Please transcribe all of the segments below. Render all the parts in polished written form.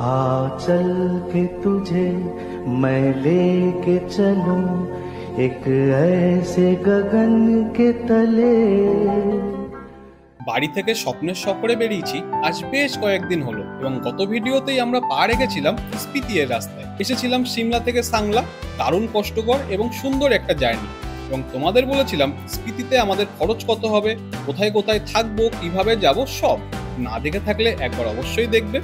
आ चल के तुझे मैं लेके चलूं एक ऐसे गगन के तले। বাড়ি থেকে স্বপ্নের সফরে বেরিয়েছি আজ বেশ কয়েকদিন হলো এবং গত ভিডিওতেই আমরা পা রেখেছিলাম স্পিতি এর রাস্তায়। এসেছিলাম সিমলা থেকে সাংলা, দারুণ কষ্টকর এবং সুন্দর একটা জার্নি। এবং তোমাদের বলেছিলাম স্পিতিতে আমাদের খরচ কত হবে, কোথায় কোথায় থাকবো, কিভাবে যাব, সব না দেখে থাকলে একবার অবশ্যই দেখবে।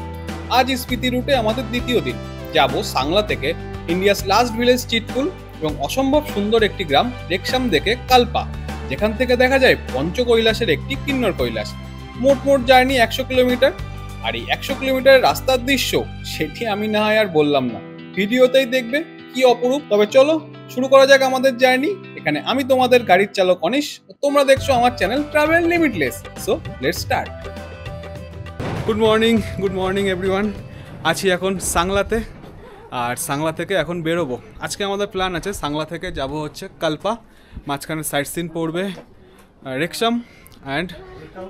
আজ স্পিতি রুটে আমাদের দ্বিতীয় দিন, যাব সাংলা থেকে ইন্ডিয়াস লাস্ট ভিলেজ চিটকুল এবং অসম্ভব সুন্দর একটি গ্রাম রেকসাম দেখে কালপা, যেখান থেকে দেখা যায় পঞ্চকৈলাসের একটি কিন্নর কৈলাস। মোট জার্নি 100 কিলোমিটার। আর এই 100 কিলোমিটারের রাস্তার দৃশ্য সেটি আমি না হয় আর বললাম না, ভিডিওতেই দেখবে কি অপরূপ। তবে চলো শুরু করা যাক আমাদের জার্নি। এখানে আমি তোমাদের গাড়ির চালক অনিশ, তোমরা দেখছো আমার channel travel limitless. So let's start. Good morning everyone. আছি এখন সাংলাতে, আর সাংলা থেকে এখন বেরোবো। আজকে আমাদের প্ল্যান আছে সাংলা থেকে যাব হচ্ছে কালপা, মাঝখানে সাইট সিন পড়বে রেকসাম অ্যান্ড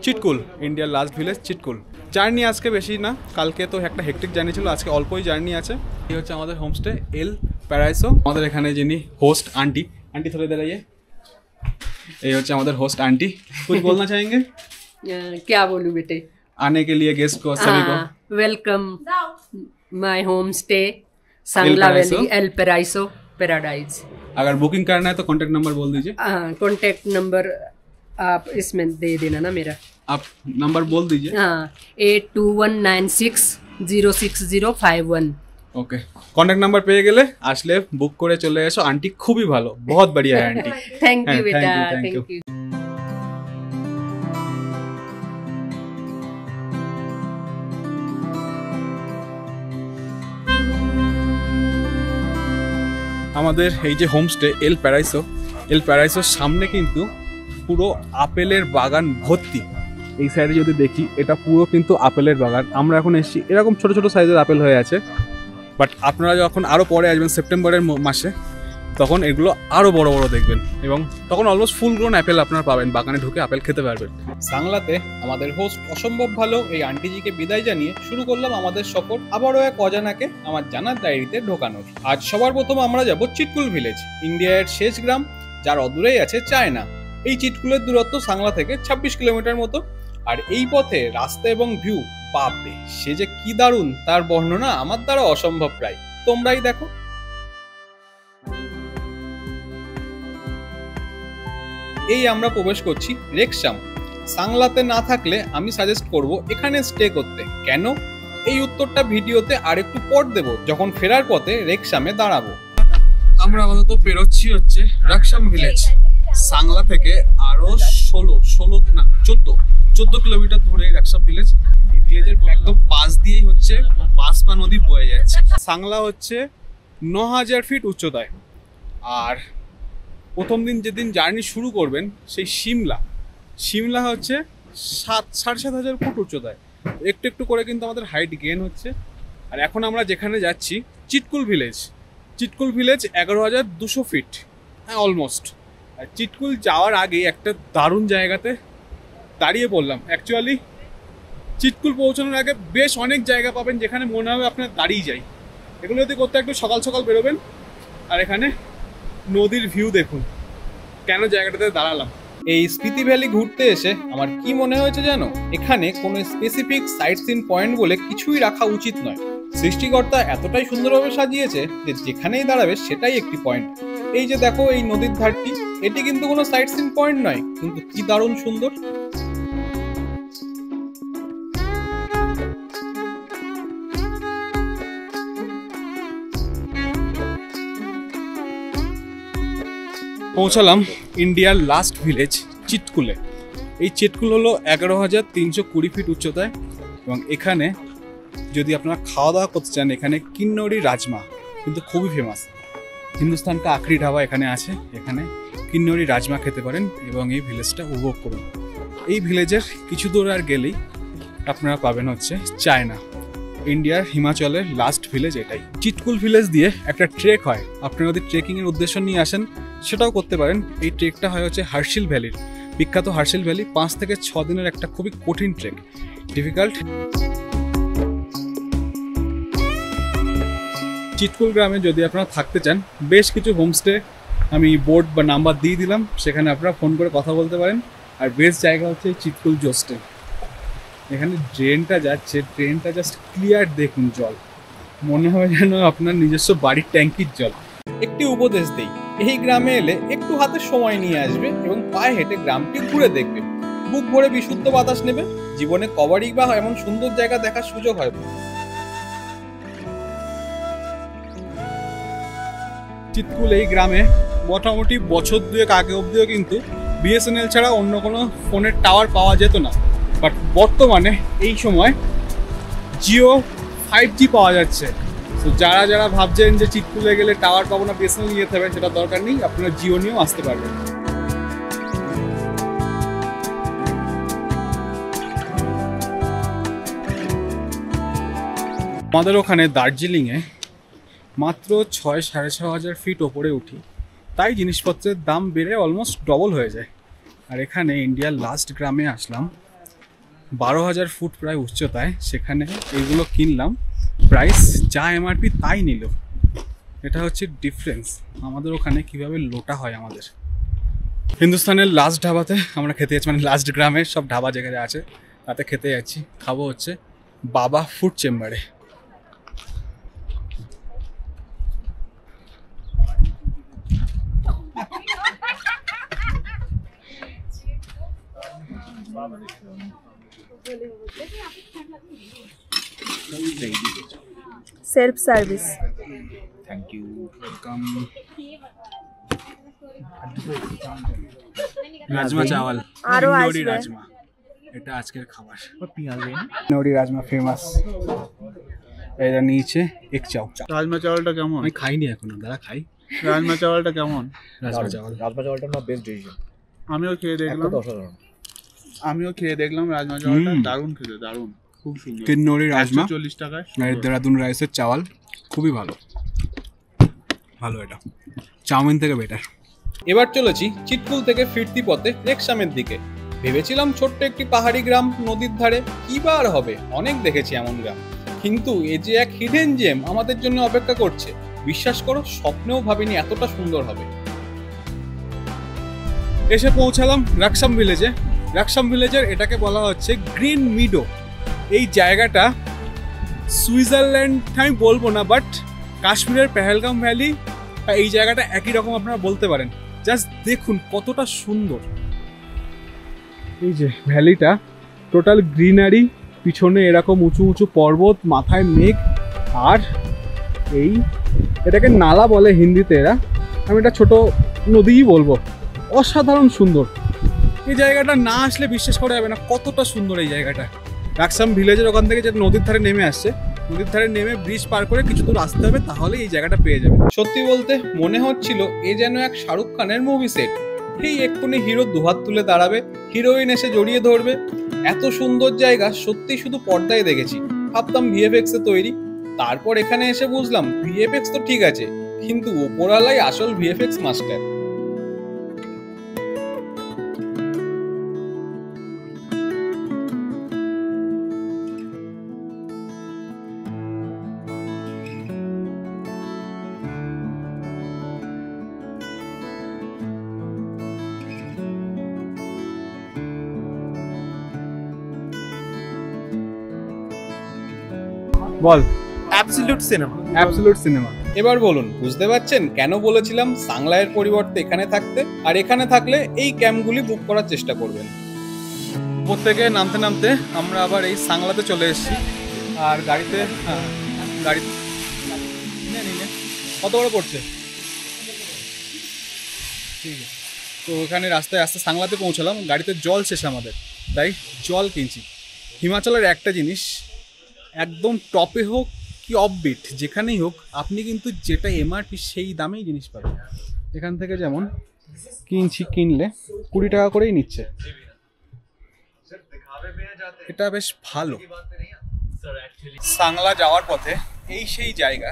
চিটকুল, ইন্ডিয়ার লাস্ট ভিলেজ চিটকুল। জার্নি আজকে বেশি না, কালকে তো একটা হেক্টিক জার্নি ছিল, আজকে অল্পই জার্নি আছে। এই হচ্ছে আমাদের হোমস্টে এল প্যারাইসো। আমাদের এখানে যিনি হোস্ট আন্টি থोड़े দাঁড়াইয়ে, এই হচ্ছে আমাদের হোস্ট आंटी। कुछ बोलना चाहेंगे? क्या बोलूं बेटे? आने के लिए गेस्ट को सभी को welcome my home stay Sangla valley L Paraiso paradise. अगर बुकिंग करना है तो कांटेक्ट नंबर बोल दीजिए। कांटेक्ट नंबर आप इसमें दे देना ना मेरा, आप नंबर बोल दीजिए। 8219606051। ओके, कांटेक्ट नंबर পেয়ে গেলে আসলে বুক করে চলে এসো। আন্টি খুবই ভালো, बहुत बढ़िया है आंटी। थैंक यू बेटा, थैंक यू। আমাদের এই যে হোমস্টে এল প্যারাইসোর সামনে কিন্তু পুরো আপেলের বাগান ভর্তি। এই সাইডে যদি দেখি, এটা পুরো কিন্তু আপেলের বাগান। আমরা এখন এসেছি, এরকম ছোট ছোট সাইজের আপেল হয়ে আছে, বাট আপনারা যখন আরও পরে আসবেন সেপ্টেম্বরের মাসে, তখন এগুলো আরও বড় বড় দেখবেন এবং তখন অলমোস্ট ফুল গ্রোন আপেল আপনারা পাবেন, বাগানে ঢুকে আপেল খেতে পারবেন। সাংলাতে আমাদের হোস্ট অসম্ভব ভালো এই আন্টিজিকে বিদায় জানিয়ে শুরু করলাম আমাদের সফর আবারও এক অজানাকে আমার জানার ডায়েরিতে ঢোকানোর। আজ সবার প্রথম আমরা যাব চিটকুল ভিলেজ, ইন্ডিয়ার শেষ গ্রাম, যার অদূরেই আছে চায়না। এই চিটকুলের দূরত্ব সাংলা থেকে 26 কিলোমিটার মতো। আর এই পথে রাস্তা এবং ভিউ, বাপরে সে যে কি দারুণ, তার বর্ণনা আমার দ্বারা অসম্ভব প্রায়। তোমরাই দেখো। এই আমরা প্রবেশ করছি রেকসাম। সাংলাতে না থাকলে আমি সাজেস্ট করব এখানে স্টে করতে। কেন? এই উত্তরটা ভিডিওতে আর একটু পর দেব, যখন ফেরার পথে রেকসামে দাঁড়াবো। আমরা আপাতত পেরোচ্ছি হচ্ছে রেকসাম ভিলেজ। সাংলা থেকে আরো 14 কিলোমিটার দূরে রেকসাম ভিলেজ। এই ভিলেজের একদম পাশ দিয়েই হচ্ছে বাঁশপা নদী বয়ে যাচ্ছে। সাংলা হচ্ছে 9000 ফিট উচ্চতায়। আর প্রথম দিন যেদিন জার্নি শুরু করবেন, সেই সিমলা হচ্ছে 7,500 ফুট উচ্চতায়। একটু একটু করে কিন্তু আমাদের হাইট গেইন হচ্ছে। আর এখন আমরা যেখানে যাচ্ছি চিটকুল ভিলেজ 11,200 ফিট, হ্যাঁ অলমোস্ট। আর চিটকুল যাওয়ার আগে একটা দারুণ জায়গাতে দাঁড়িয়ে পড়লাম। অ্যাকচুয়ালি চিটকুল পৌঁছানোর আগে বেশ অনেক জায়গা পাবেন যেখানে মনে হবে আপনার দাঁড়িয়ে যাই। এগুলো যদি করতে একটু সকাল সকাল বেরোবেন। আর এখানে নদীর ভিউ দেখুন, কেন জায়গাটাতে দাঁড়ালাম। এই স্পিতি ভ্যালি ঘুরতে এসে আমার কি মনে হয়েছে জানো, এখানে কোনো স্পেসিফিক সাইট সিন পয়েন্ট বলে কিছুই রাখা উচিত নয়। সৃষ্টিকর্তা এতটাই সুন্দরভাবে সাজিয়েছে যে যেখানেই দাঁড়াবে সেটাই একটি পয়েন্ট। এই যে দেখো এই নদীর ধারটি, এটি কিন্তু কোনো সাইট সিন পয়েন্ট নয়, কিন্তু কি দারুণ সুন্দর। পৌঁছালাম ইন্ডিয়ার লাস্ট ভিলেজ চিটকুলে। এই চিটকুল হলো 11,320 ফিট উচ্চতায় এবং এখানে যদি আপনারা খাওয়া দাওয়া করতে চান, এখানে কিন্নরি রাজমা কিন্তু খুবই ফেমাস। হিন্দুস্তান কা আখরি ঢাবা এখানে আছে, এখানে কিন্নরি রাজমা খেতে পারেন এবং এই ভিলেজটা উপভোগ করুন। এই ভিলেজের কিছু দূর আর গেলেই আপনারা পাবেন হচ্ছে চায়না, ইন্ডিয়ার হিমাচলের লাস্ট ভিলেজ এটাই। চিটকুল ভিলেজ দিয়ে একটা ট্রেক হয়, আপনারা যদি ট্রেকিংয়ের উদ্দেশ্য নিয়ে আসেন সেটাও করতে পারেন। এই ট্রেকটা হয় হচ্ছে হার্শিল ভ্যালির, বিখ্যাত হার্শিল ভ্যালি। 5 থেকে 6 দিনের একটা খুবই কঠিন ট্রেক, ডিফিকাল্ট। চিতকুল গ্রামে যদি আপনারা থাকতে চান, বেশ কিছু হোমস্টে আমি বোর্ড বা নাম্বার দিয়ে দিলাম, সেখানে আপনারা ফোন করে কথা বলতে পারেন। আর বেস্ট জায়গা হচ্ছে চিতকুল জোস্টেন। এখানে ড্রেনটা যাচ্ছে, ড্রেনটা জাস্ট ক্লিয়ার, দেখুন জল মনে হয় যেন আপনার নিজস্ব বাড়ির ট্যাঙ্কির জল। একটি উপদেশ দেই, এই গ্রামে এলে একটু হাতে সময় নিয়ে আসবে এবং পায়ে হেঁটে গ্রামটি ঘুরে দেখবে, বুক ভরে বিশুদ্ধ বাতাস নেবে। জীবনে কবারই বা এমন সুন্দর জায়গা দেখার সুযোগ হয়। চিতকুল এই গ্রামে মোটামুটি বছর 2 আগে অবধিও কিন্তু বিএসএনএল ছাড়া অন্য কোনো ফোনের টাওয়ার পাওয়া যেত না। বাট বর্তমানে এই সময় জিও 5G পাওয়া যাচ্ছে। তো যারা যারা ভাবছেন যে চিতকুলে গেলে টাওয়ার পাবো না, বিএসএনএল নিয়ে যেতে হবে, সেটা দরকার নেই, আপনারা জিও নিয়েও আসতে পারবেন। আমাদের ওখানে দার্জিলিংয়ে মাত্র 6-6.5 হাজার ফিট ওপরে উঠি, তাই জিনিসপত্রের দাম বেড়ে অলমোস্ট ডবল হয়ে যায়। আর এখানে ইন্ডিয়ার লাস্ট গ্রামে আসলাম, 12,000 ফুট প্রায় উচ্চতায়, সেখানে এইগুলো কিনলাম, প্রাইস যা এমআরপি তাই নিল। এটা হচ্ছে ডিফারেন্স আমাদের ওখানে কিভাবে লোটা হয়। আমাদের হিন্দুস্তানের লাস্ট ধাবাতে আমরা খেতে যাচ্ছি, মানে লাস্ট গ্রামের সব ধাবা যেখানে আছে তাতে খেতে যাচ্ছি। খাবো হচ্ছে বাবা ফুড চেম্বারে। Self service. Thank you, welcome. Rajma chawal, আরো নড়ি আসবে। রাজমা, এটা আজকের খাবার। নড়ি রাজমা ফেমাস। এটা নিচে এক চাও। রাজমা চাওয়ালটা কেমন? আমি খাইনি এখনো, দাদা খাই। রাজমা চাওয়ালটা কেমন? রাজমা চাওয়াল, রাজমা চাওয়ালটা না বেস্ট ডিসিশন। আমিও খেয়ে দেখলাম, অসাধারণ। রাজমা চাওয়ালটা দারুণ খেতে, দারুণ, খুব সুন্দর। কিন্নড়ি রাজমা 140 টাকায়। দেরাদুন রাইসের চাওয়াল খুবই ভালো, ভালো, এটা চাউমিন থেকে বেটার। এবার চলেছি চিতকুল থেকে ফিরতি পথে রেকসামের দিকে। ভেবেছিলাম ছোট্ট একটি পাহাড়ি গ্রাম নদীর ধারে, কি বা আর হবে, অনেক দেখেছি এমন গ্রাম, কিন্তু এ যে এক হিডেন জেম আমাদের জন্য অপেক্ষা করছে। বিশ্বাস করো, স্বপ্নেও ভাবিনি এতটা সুন্দর হবে। এসে পৌঁছালাম রাকসাম ভিলেজে। রাকসাম ভিলেজের এটাকে বলা হচ্ছে গ্রিন মিডো। এই জায়গাটা সুইজারল্যান্ড আমি বলবো না, বাট কাশ্মীরের পেহেলগাম ভ্যালি এই জায়গাটা একই রকম আপনারা বলতে পারেন। জাস্ট দেখুন কতটা সুন্দর এই যে ভ্যালিটা, টোটাল গ্রিনারি, পিছনে এরকম উঁচু উঁচু পর্বত, মাথায় মেঘ, আর এই এটাকে নালা বলে হিন্দিতে এরা, আমি এটা ছোট নদীই বলবো। অসাধারণ সুন্দর এই জায়গাটা, না আসলে বিশ্বাস করা যাবে না কতটা সুন্দর এই জায়গাটা। রাকসাম ভিলেজের ওখান থেকে যেটা নদীর ধারে নেমে আসছে, নদীর ধারে নেমে ব্রিজ পার করে কিছু দূর আসতে হবে, তাহলে এই জায়গাটা পেয়ে যাবে। সত্যি বলতে মনে হচ্ছিল এ যেন এক শাহরুখ খানের মুভি সেট। এই এক্ষুনি হিরো দুহাত তুলে দাঁড়াবে, হিরোইন এসে জড়িয়ে ধরবে। এত সুন্দর জায়গা সত্যি শুধু পর্দায় দেখেছি, ভাবতাম ভিএফএক্স এ তৈরি। তারপর এখানে এসে বুঝলাম ভিএফএক্স তো ঠিক আছে, কিন্তু ওপরওয়ালাই আসল ভিএফএক্স মাস্টার। বল, অ্যাবসলিউট সিনেমা, অ্যাবসলিউট সিনেমা। এবার বলুন, বুঝতে পারছেন কেন বলেছিলাম সাংলায়ের পরিবর্তে এখানে থাকতে? আর এখানে থাকলে এই ক্যাম্পগুলি বুক করার চেষ্টা করবেন। উপর থেকে নামতে নামতে আমরা আবার এই সাংলাতে চলে এসেছি। আর গাড়িতে গাড়ি কত বড় পড়ছে, ঠিক আছে। তো ওখানে রাস্তায় আসতে সাংলাতে পৌঁছালাম, গাড়িতে জল শেষ আমাদের, তাই জল কিনছি। হিমাচলের একটা জিনিস, একদম টপে হোক কি অফবিট যেখানেই হোক, আপনি কিন্তু যেটা এমআরপি সেই দামেই জিনিস পাবেন। এখান থেকে যেমন কিনলে 20 টাকা করেই নিচ্ছে, এটা বেশ ভালো। সাংলা যাওয়ার পথে এই সেই জায়গা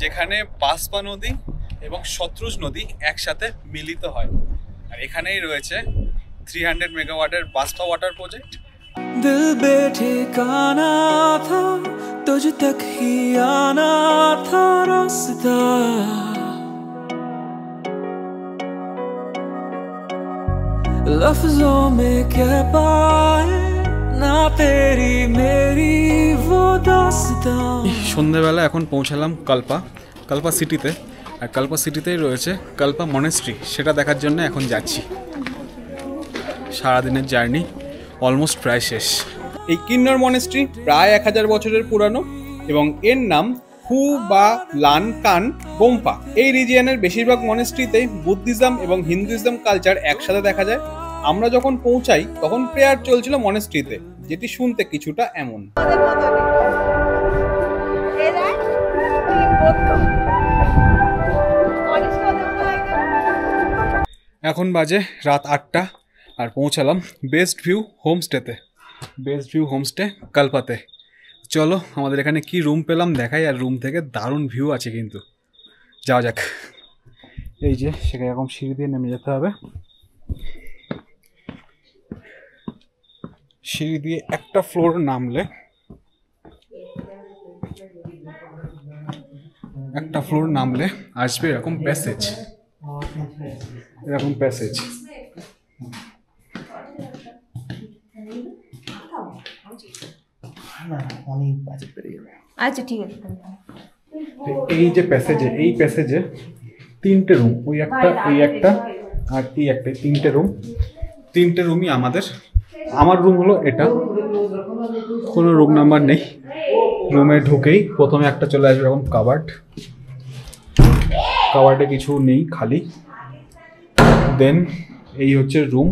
যেখানে বাসপা নদী এবং শত্রুজ নদী একসাথে মিলিত হয়। আর এখানেই রয়েছে 300 মেগাওয়াটের বাসপা ওয়াটার প্রজেক্ট। दिल बेठिकाना था तुझ तक ही आना था रास्ता लफ्जों में कह पाए ना तेरी मेरी वो दास्तां। সন্ধ্যাবেলা এখন পৌঁছালাম কালপা সিটিতে, আর কালপা সিটিতেই রয়েছে কালপা মনেস্ট্রি, সেটা দেখার জন্য এখন যাচ্ছি। সারাদিনের জার্নি অলমোস্ট প্রায় শেষ। এই কিন্নর মনেস্ট্রি প্রায় 1000 বছরের পুরানো এবং এর নাম হু বা লান কান গোম্পা। এই রিজিয়নের বেশিরভাগ মনেস্ট্রিতেই বুদ্ধিজম এবং হিন্দুইজম কালচার একসাথে দেখা যায়। আমরা যখন পৌঁছাই তখন প্রেয়ার চলছিল মনেস্ট্রিতে, যেটি শুনতে কিছুটা এমন। এখন বাজে রাত 8টা আর পৌঁছালাম বেস্ট ভিউ হোমস্টেতে। বেস্ট ভিউ হোমস্টে কালপাতে। চলো আমাদের এখানে কি রুম পেলাম দেখাই, আর রুম থেকে দারুণ ভিউ আছে কিন্তু। যাওয়া যাক। এই যে সেখানে এরকম সিঁড়ি দিয়ে নেমে যেতে হবে, সিঁড়ি দিয়ে একটা ফ্লোর নামলে আসবে এরকম প্যাসেজ, এরকম প্যাসেজ। আচ্ছা ঠিক আছে। এই যে প্যাসেজে, এই প্যাসেজে 3টে রুম, ওই একটা, এই একটা আর এই একটা, 3টে রুম। 3টে রুমই আমাদের। আমার রুম হলো এটা, কোনো রুম নাম্বার নেই। রুমে ঢুকেই প্রথমে একটা চলে আসবে এরকম কাবার্ড, কাবার্ডে কিছু নেই, খালি। দেন এই হচ্ছে রুম,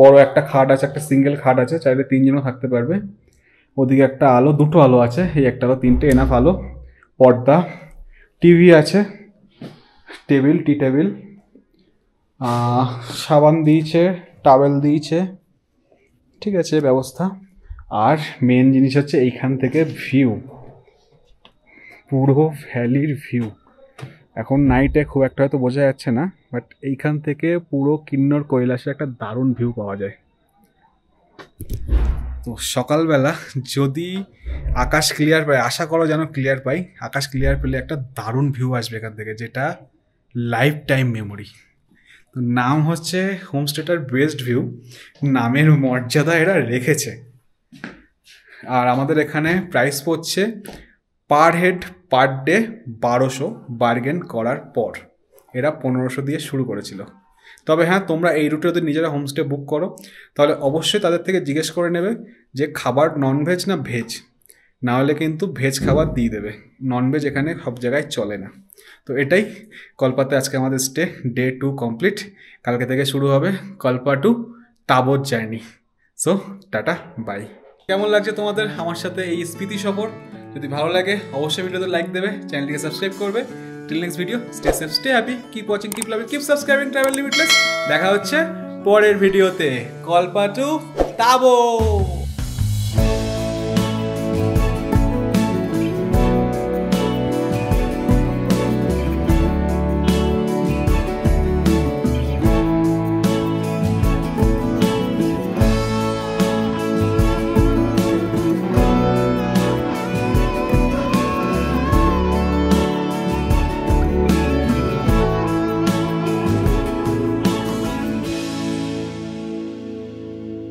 বড় একটা খাট আছে, একটা সিঙ্গেল খাট আছে, চাইলে 3 জনও থাকতে পারবে। ওদিকে একটা আলো, 2টো আলো আছে, এই একটা আলো, 3টে এনাফ আলো। পর্দা, টিভি আছে, টেবিল, টি টেবিল, সাবান দিয়েছে, টাওয়েল দিয়েছে, ঠিক আছে ব্যবস্থা। আর মেন জিনিস হচ্ছে এইখান থেকে ভিউ, পুরো ভ্যালির ভিউ। এখন নাইটে খুব একটা হয়তো বোঝা যাচ্ছে না, বাট এইখান থেকে পুরো কিন্নর কৈলাসের একটা দারুণ ভিউ পাওয়া যায়। তো সকালবেলা যদি আকাশ ক্লিয়ার পাই, আশা করো যেন ক্লিয়ার পাই, আকাশ ক্লিয়ার পেলে একটা দারুণ ভিউ আসবে এখান থেকে, যেটা লাইফ টাইম মেমোরি। তো নাম হচ্ছে হোমস্টেটার বেস্ট ভিউ, নামের মর্যাদা এরা রেখেছে। আর আমাদের এখানে প্রাইস পড়ছে per head per day 1200, bargain করার পর। এরা 1500 দিয়ে শুরু করেছিল। তবে হ্যাঁ, তোমরা এই রুটে যদি নিজেরা হোমস্টে বুক করো তাহলে অবশ্যই তাদের থেকে জিজ্ঞেস করে নেবে যে খাবার ননভেজ না ভেজ, না হলে কিন্তু ভেজ খাবার দিয়ে দেবে। ননভেজ এখানে সব জায়গায় চলে না। তো এটাই কলপাতে আজকে আমাদের স্টে, ডে 2 কমপ্লিট। কালকে থেকে শুরু হবে Kalpa to Tabo journey. So tata, bye. কেমন লাগছে তোমাদের আমার সাথে এই স্মৃতি সফর? যদি ভালো লাগে অবশ্যই ভিডিওতে লাইক দেবে, চ্যানেলটিকে সাবস্ক্রাইব করবে। Till next video, stay safe, stay happy, keep watching, keep loving, keep subscribing travel limitless. দেখা হচ্ছে পরের ভিডিওতে। কলপা টু তাবত।